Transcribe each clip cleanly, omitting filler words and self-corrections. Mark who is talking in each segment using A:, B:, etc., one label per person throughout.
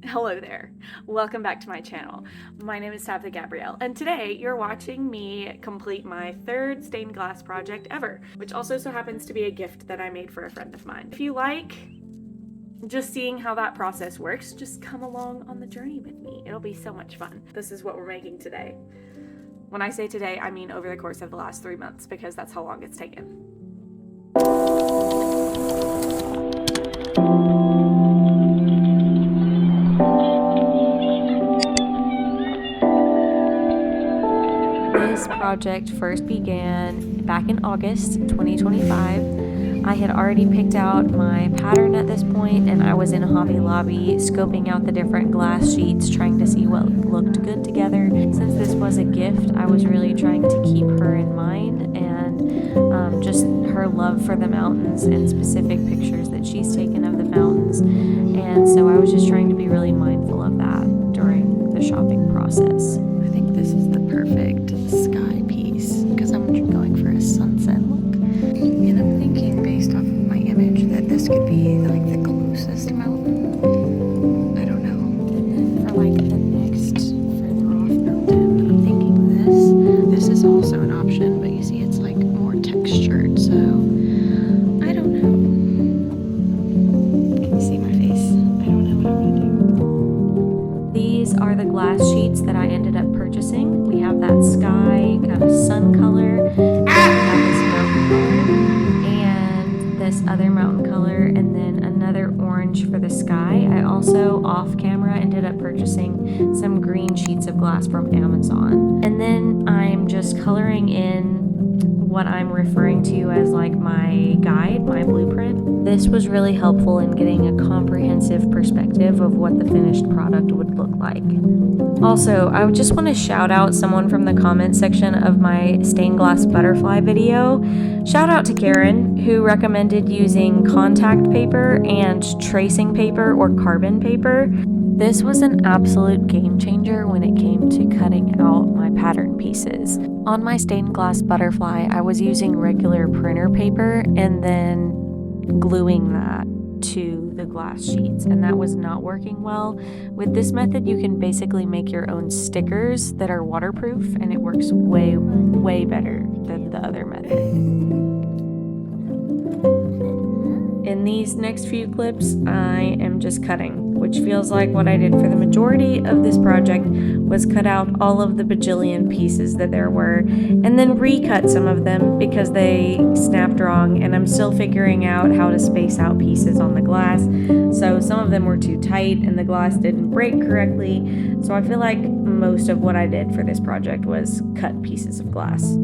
A: Hello there. Welcome back to my channel. My name is Tabitha Gabrielle, and today you're watching me complete my third stained glass project ever, which also so happens to be a gift that I made for a friend of mine. If you like just seeing how that process works, just come along on the journey with me. It'll be so much fun. This is what we're making today. When I say today, I mean over the course of the last 3 months, because that's how long it's taken. This project first began back in August 2025. I had already picked out my pattern at this point, and I was in Hobby Lobby scoping out the different glass sheets, trying to see what looked good together. Since this was a gift, I was really trying to keep her in mind, and just her love for the mountains and specific pictures that she's taken of the mountains. And so I was just trying to be really mindful of that during the shopping process.
B: I think this is the perfect sky piece because I'm going for a sunset look. And I'm thinking, based off of my image, that this could be like the closest mountain. I don't know. For like the next further off mountain. I'm thinking this is also an option, but you see it's like more textured, so I don't know. Can you see my face? I don't know what I'm gonna do.
A: These are the glass sheets that I ended up purchasing. We have that sky kind of sun color, and we have this mountain color, and this other mountain color, and then another orange for the sky. I also, off camera, ended up purchasing some green sheets of glass from Amazon. And then I'm just coloring in what I'm referring to as like my guide, my blueprint. This was really helpful in getting a comprehensive perspective of what the finished product would look like. Also, I just want to shout out someone from the comment section of my stained glass butterfly video. Shout out to Karen, who recommended using contact paper and tracing paper or carbon paper. This was an absolute game changer when it came to cutting out my pattern pieces. On my stained glass butterfly, I was using regular printer paper and then gluing that to the glass sheets, and that was not working well. With this method, you can basically make your own stickers that are waterproof, and it works way, way better than the other method. In these next few clips, I am just cutting, which feels like what I did for the majority of this project was cut out all of the bajillion pieces that there were, and then recut some of them because they snapped wrong, and I'm still figuring out how to space out pieces on the glass. So some of them were too tight and the glass didn't break correctly. So I feel like most of what I did for this project was cut pieces of glass.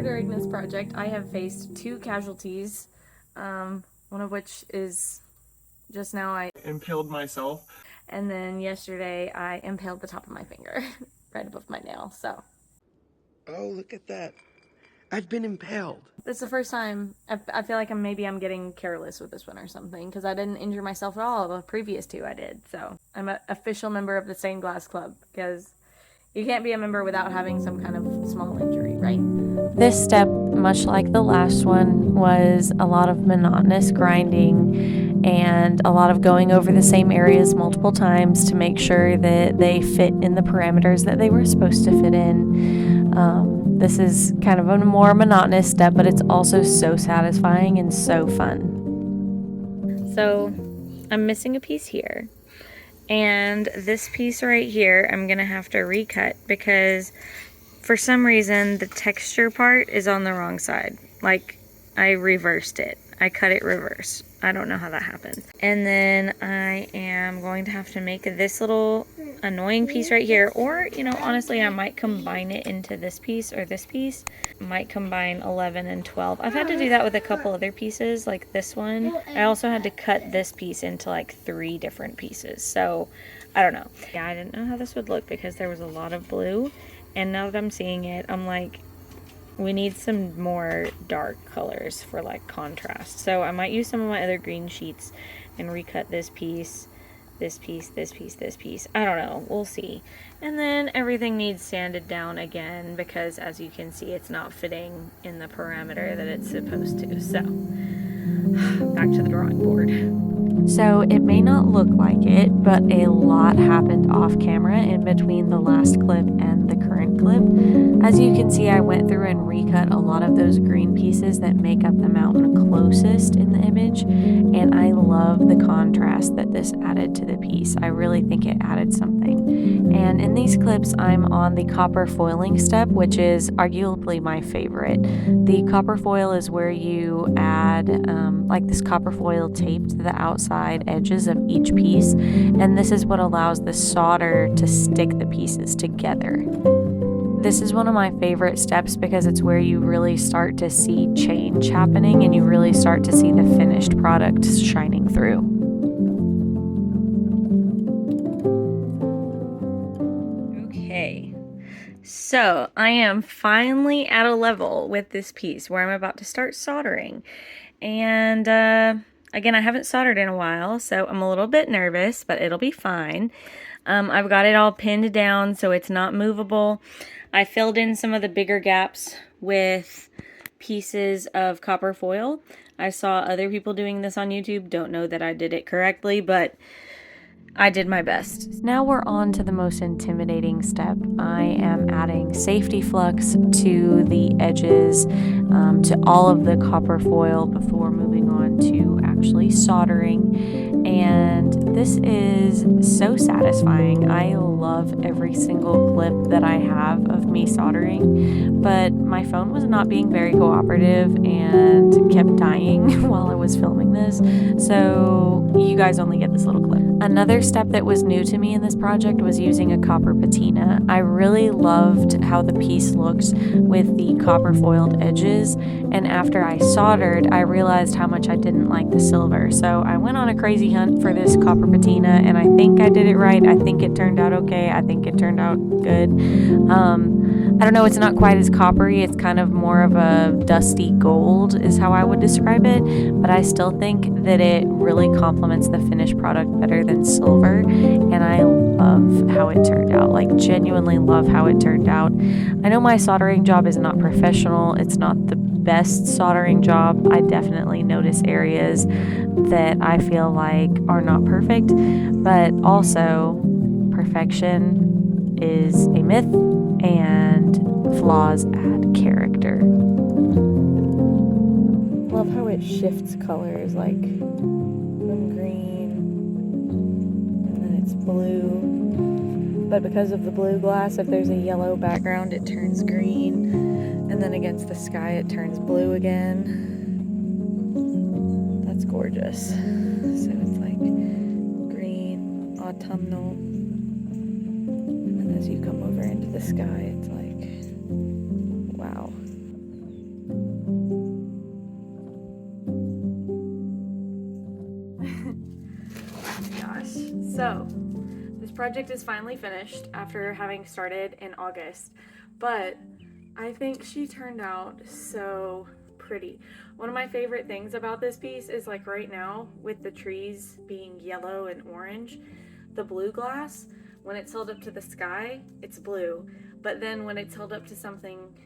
A: During this project, I have faced 2 casualties, one of which is just now I
C: impaled myself,
A: and then yesterday I impaled the top of my finger right above my nail. So
D: oh, look at that. I've been impaled.
A: it's the first time. I feel like I'm getting careless with this one or something, because I didn't injure myself at all. The previous 2 I did. So I'm an official member of the Stained Glass Club, because you can't be a member without having some kind of small injury, right? This step, much like the last one, was a lot of monotonous grinding and a lot of going over the same areas multiple times to make sure that they fit in the parameters that they were supposed to fit in. This is kind of a more monotonous step, but it's also so satisfying and so fun. So I'm missing a piece here. And this piece right here, I'm gonna have to recut because for some reason the texture part is on the wrong side. Like, I reversed it. I cut it reverse. I don't know how that happened. And then I am going to have to make this little annoying piece right here. Or, you know, honestly, I might combine it into this piece or this piece. Might combine 11 and 12. I've had to do that with a couple other pieces, like this one. I also had to cut this piece into like 3 different pieces. So, I don't know. Yeah, I didn't know how this would look because there was a lot of blue. And now that I'm seeing it, I'm like, we need some more dark colors for like contrast. So I might use some of my other green sheets and recut this piece, this piece, this piece, this piece. I don't know. We'll see. And then everything needs sanded down again because as you can see, it's not fitting in the parameter that it's supposed to. So back to the drawing board. So it may not look like it, but a lot happened off camera in between the last clip and the current clip. As you can see, I went through and recut a lot of those green pieces that make up the mountain closest in the image, and I love the contrast that this added to the piece. I really think it added something. And in these clips, I'm on the copper foiling step, which is arguably my favorite. The copper foil is where you add like this copper foil tape to the outside edges of each piece, and this is what allows the solder to stick the pieces together. This is one of my favorite steps because it's where you really start to see change happening and you really start to see the finished product shining through. Okay, so I am finally at a level with this piece where I'm about to start soldering. And again, I haven't soldered in a while, so I'm a little bit nervous, but it'll be fine. I've got it all pinned down so it's not movable. I filled in some of the bigger gaps with pieces of copper foil. I saw other people doing this on YouTube. Don't know that I did it correctly, but I did my best. Now we're on to the most intimidating step. I am adding safety flux to the edges, to all of the copper foil before moving on to actually soldering. And this is so satisfying. I love every single clip that I have of me soldering, but my phone was not being very cooperative and kept dying while I was filming this. So you guys only get this little clip. Another step that was new to me in this project was using a copper patina. I really loved how the piece looks with the copper foiled edges, and after I soldered, I realized how much I didn't like the silver. So I went on a crazy hunt for this copper patina, and I think I did it right. I think it turned out okay. I think it turned out good. I don't know, it's not quite as coppery. It's kind of more of a dusty gold is how I would describe it, but I still think that it really complements the finished product better than silver, and I love how it turned out. Like, genuinely love how it turned out. I know my soldering job is not professional. It's not the best soldering job. I definitely notice areas that I feel like are not perfect, but also perfection is a myth and flaws add character. Love how it shifts colors, like from green and then it's blue, but because of the blue glass, if there's a yellow background it turns green, and then against the sky it turns blue again. That's gorgeous. So it's like green, autumnal, and then as you come over into the sky it's like, wow. Gosh. So, this project is finally finished after having started in August, but I think she turned out so pretty. One of my favorite things about this piece is, like, right now with the trees being yellow and orange, the blue glass, when it's held up to the sky, it's blue, but then when it's held up to something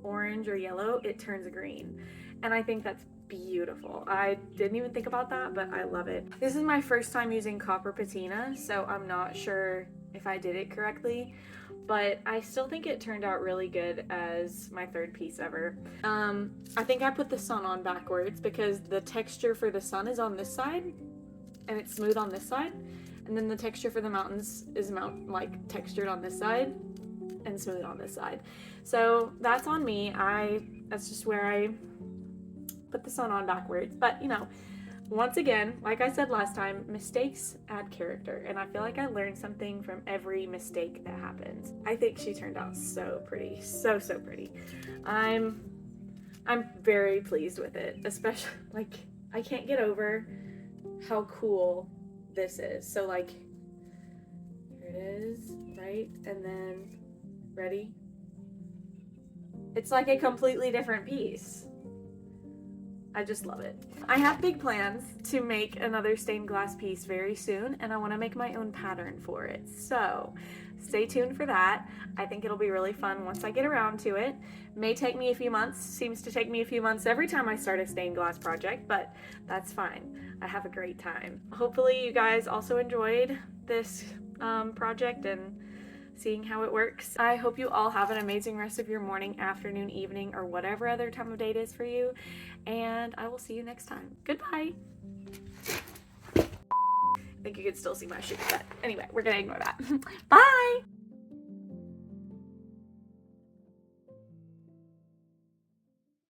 A: orange or yellow, it turns green. And I think that's beautiful. I didn't even think about that, but I love it. This is my first time using copper patina, so I'm not sure if I did it correctly, but I still think it turned out really good as my third piece ever. I think I put the sun on backwards because the texture for the sun is on this side and it's smooth on this side, and then the texture for the mountains is like textured on this side and smooth on this side. So that's on me. That's just where I
C: put the sun on backwards. But, you know, once again, like I said last time, mistakes add character, and I feel like I learned something from every mistake that happens. I think she turned out so pretty, so pretty. I'm very pleased with it, especially, like, I can't get over how cool this is. So, like, here it is, right? And then, ready? It's like a completely different piece. I just love it. I have big plans to make another stained glass piece very soon, and I want to make my own pattern for it. So stay tuned for that. I think it'll be really fun once I get around to it. May take me a few months. Seems to take me a few months every time I start a stained glass project, but that's fine. I have a great time. Hopefully you guys also enjoyed this project and seeing how it works. I hope you all have an amazing rest of your morning, afternoon, evening, or whatever other time of day it is for you, and I will see you next time. Goodbye. I think you can still see my shoe, but anyway, we're gonna ignore that. Bye!